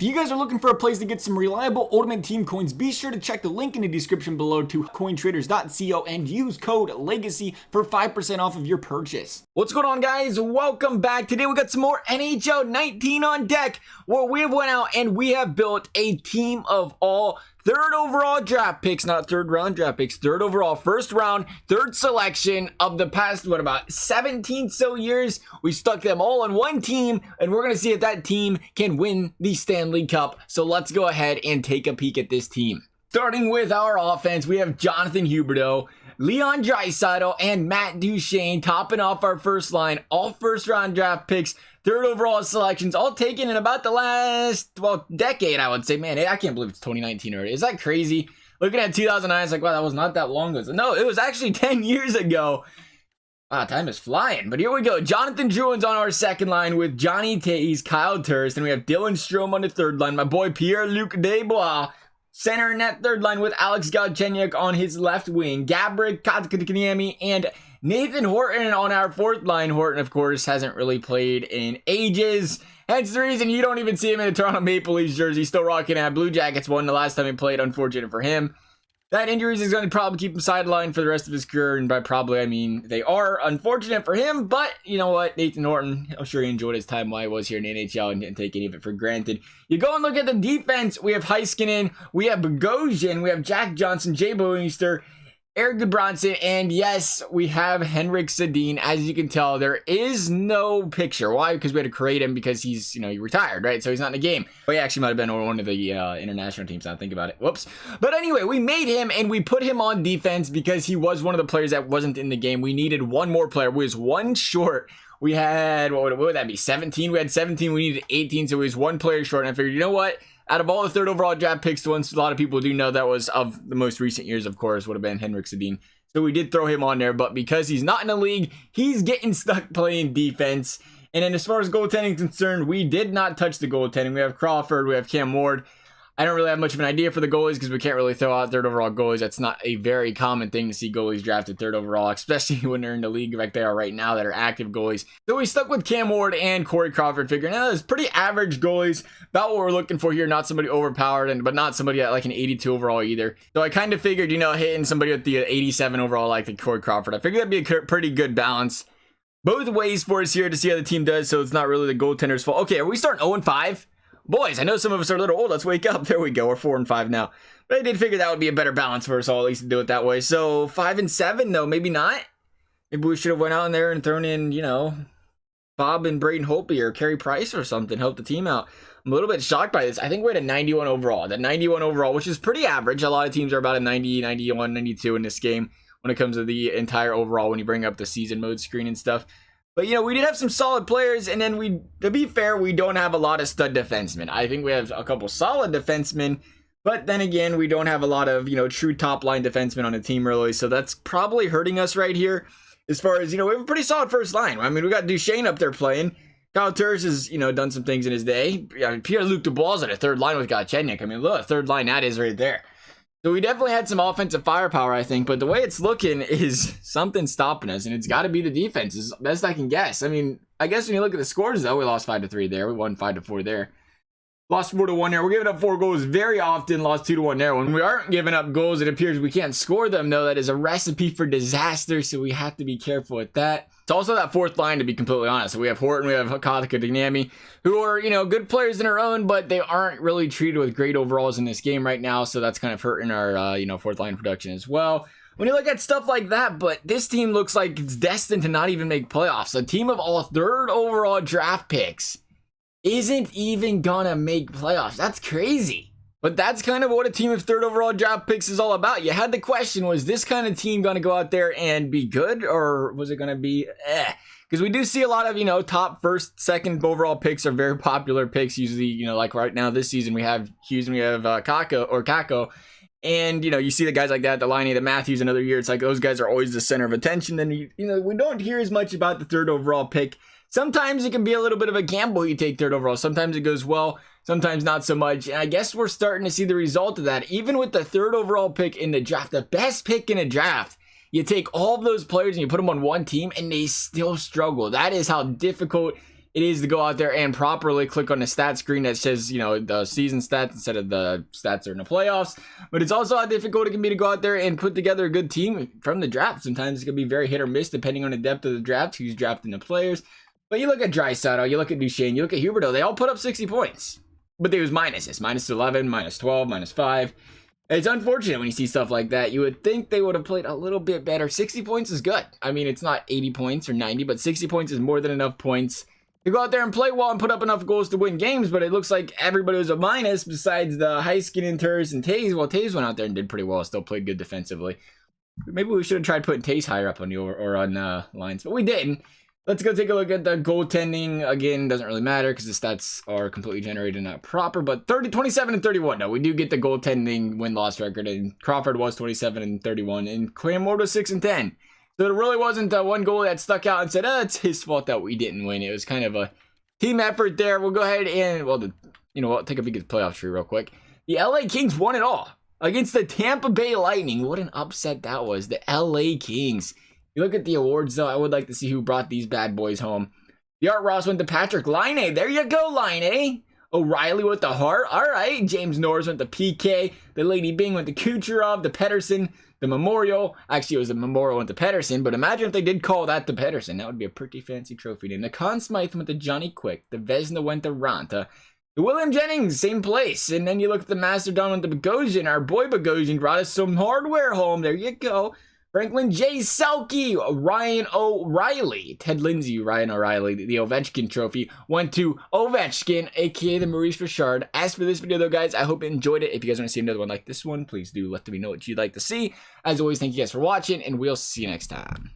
you guys are looking for a place to get some reliable Ultimate Team coins, be sure to check the link in the description below to cointraders.co and use code LEGACY for 5% off of your purchase. What's going on, guys? Welcome back. Today we got some more NHL 19 on deck, where we have went out and we have built a team of all third overall draft picks, not third round draft picks, third overall, first round, third selection of the past, what, about 17 so years. We stuck them all on one team, and we're going to see if that team can win the Stanley Cup. So let's go ahead and take a peek at this team. Starting with our offense, we have Jonathan Huberdeau, Leon Draistail, and Matt Duchene topping off our first line. All first round draft picks, third overall selections, all taken in about the last, well, decade, I would say. Man, I can't believe it's 2019 already. Is that crazy? Looking at 2009, it's like, wow, that was not that long ago. No, it was actually 10 years ago. Wow, time is flying. But here we go. Johnathan Toews on our second line with Johnny Toews, Kyle Turris. Then we have Dylan Strome on the third line. My boy Pierre-Luc Dubois, center in that third line with Alex Galchenyuk on his left wing. Gabrick, Kotkaniemi, and Nathan Horton on our fourth line. Horton, of course, hasn't really played in ages. Hence the reason you don't even see him in a Toronto Maple Leafs jersey. Still rocking a Blue Jackets one the last time he played. Unfortunate for him. That injuries is going to probably keep him sidelined for the rest of his career. And by probably, I mean they are. Unfortunate for him. But you know what? Nathan Horton, I'm sure he enjoyed his time while he was here in the NHL and didn't take any of it for granted. You go and look at the defense. We have Heiskanen. We have Bogosian. We have Jack Johnson, Jay Boeister, Eric Goodbranson, and yes, we have Henrik Sedin. As you can tell, there is no picture. Why? Because we had to create him because he's, he retired, right? So he's not in the game. Well, he actually might have been on one of the international teams, now think about it. Whoops. But anyway, we made him and we put him on defense because he was one of the players that wasn't in the game. We needed one more player. We was one short. We had, what would that be, 17? We had 17. We needed 18, so he was one player short. And I figured, you know what? Out of all the third overall draft picks, the ones a lot of people do know that was of the most recent years, of course, would have been Henrik Sedin. So we did throw him on there, but because he's not in the league, he's getting stuck playing defense. And then as far as goaltending is concerned, we did not touch the goaltending. We have Crawford, we have Cam Ward. I don't really have much of an idea for the goalies because we can't really throw out third overall goalies. That's not a very common thing to see goalies drafted third overall, especially when they're in the league like they are right now that are active goalies. So we stuck with Cam Ward and Corey Crawford, figuring out it's pretty average goalies, about what we're looking for here. Not somebody overpowered, but not somebody at like an 82 overall either. So I kind of figured, hitting somebody with the 87 overall like the Corey Crawford, I figured that'd be a pretty good balance both ways for us here to see how the team does. So it's not really the goaltender's fault. Okay, are we starting 0-5? Boys, I know some of us are a little old. Let's wake up. There we go. We're 4-5 now. But I did figure that would be a better balance for us all, at least to do it that way. So 5-7, though. Maybe not. Maybe we should have went out in there and thrown in, Bob and Braden Holtby or Carey Price or something. Help the team out. I'm a little bit shocked by this. I think we had a 91 overall. That 91 overall, which is pretty average. A lot of teams are about a 90, 91, 92 in this game when it comes to the entire overall when you bring up the season mode screen and stuff. But, we did have some solid players, and then to be fair, we don't have a lot of stud defensemen. I think we have a couple solid defensemen, but then again, we don't have a lot of, true top-line defensemen on the team, really, so that's probably hurting us right here. As far as, we have a pretty solid first line. I mean, we got Duchene up there playing. Kyle Turris has, done some things in his day. Pierre-Luc Dubois on a third line with Galchenyuk. I mean, look, a third line that is right there. So we definitely had some offensive firepower, I think, but the way it's looking is something stopping us, and it's got to be the defense, as best I can guess. I mean, I guess when you look at the scores, though, we lost 5-3 there. We won 5-4 there. Lost 4-1 there. We're giving up 4 goals very often. Lost 2-1 there. When we aren't giving up goals, it appears we can't score them, though. That is a recipe for disaster, so we have to be careful with that. It's also that fourth line, to be completely honest. So we have Horton, we have Kotkaniemi, who are, good players in their own, but they aren't really treated with great overalls in this game right now, so that's kind of hurting our, fourth line production as well. When you look at stuff like that, but this team looks like it's destined to not even make playoffs. A team of all third overall draft picks isn't even gonna make playoffs. That's crazy. But that's kind of what a team of third overall draft picks is all about. You had the question, was this kind of team going to go out there and be good, or was it going to be Because we do see a lot of, top first, second overall picks are very popular picks. Usually, like right now this season, we have Hughes and we have Kako. And, you see the guys like that, the Liney, the Matthews, another year. It's like those guys are always the center of attention. Then, we don't hear as much about the third overall pick. Sometimes it can be a little bit of a gamble you take third overall. Sometimes it goes well, sometimes not so much. And I guess we're starting to see the result of that. Even with the third overall pick in the draft, the best pick in a draft, you take all of those players and you put them on one team and they still struggle. That is how difficult it is to go out there and properly click on the stat screen that says, you know, the season stats instead of the stats that are in the playoffs. But it's also how difficult it can be to go out there and put together a good team from the draft. Sometimes it's going to be very hit or miss depending on the depth of the draft, who's drafting the players. But you look at Draistail, you look at Duchesne, you look at Huberdeau, they all put up 60 points. But they was minuses, minus 11, minus 12, minus 5. It's unfortunate when you see stuff like that. You would think they would have played a little bit better. 60 points is good. I mean, it's not 80 points or 90, but 60 points is more than enough points to go out there and play well and put up enough goals to win games. But it looks like everybody was a minus besides the Heiskanen, Toews, and Toews. Well, Toews went out there and did pretty well. Still played good defensively. Maybe we should have tried putting Toews higher up on you or on lines, but we didn't. Let's go take a look at the goaltending. Again, doesn't really matter because the stats are completely generated not proper. But 27 and 31. No, we do get the goaltending win-loss record. And Crawford was 27 and 31. And Cranmore was 6 and 10. So it really wasn't one goal that stuck out and said, it's his fault that we didn't win. It was kind of a team effort there. We'll go ahead and, well, you know what, take a peek at the playoff tree real quick. The LA Kings won it all against the Tampa Bay Lightning. What an upset that was. The LA Kings. You look at the awards, though, I would like to see who brought these bad boys home. The Art Ross went to Patrick Laine. There you go, Laine. O'Reilly with the Hart. All right. James Norris went to PK. The Lady Bing went to Kucherov. The Pedersen. The Memorial. Actually, it was a Memorial went to Pedersen, but imagine if they did call that the Pedersen. That would be a pretty fancy trophy name. The Conn Smythe went to Johnny Quick. The Vezina went to Ranta. The William Jennings, same place. And then you look at the Mastodon went to Bogosian. Our boy Bogosian brought us some hardware home. There you go. Franklin J. Selke, Ryan O'Reilly, Ted Lindsay, Ryan O'Reilly, the Ovechkin trophy went to Ovechkin, aka the Maurice Richard. As for this video, though, guys, I hope you enjoyed it. If you guys want to see another one like this one, please do let me know what you'd like to see. As always, thank you guys for watching, and we'll see you next time.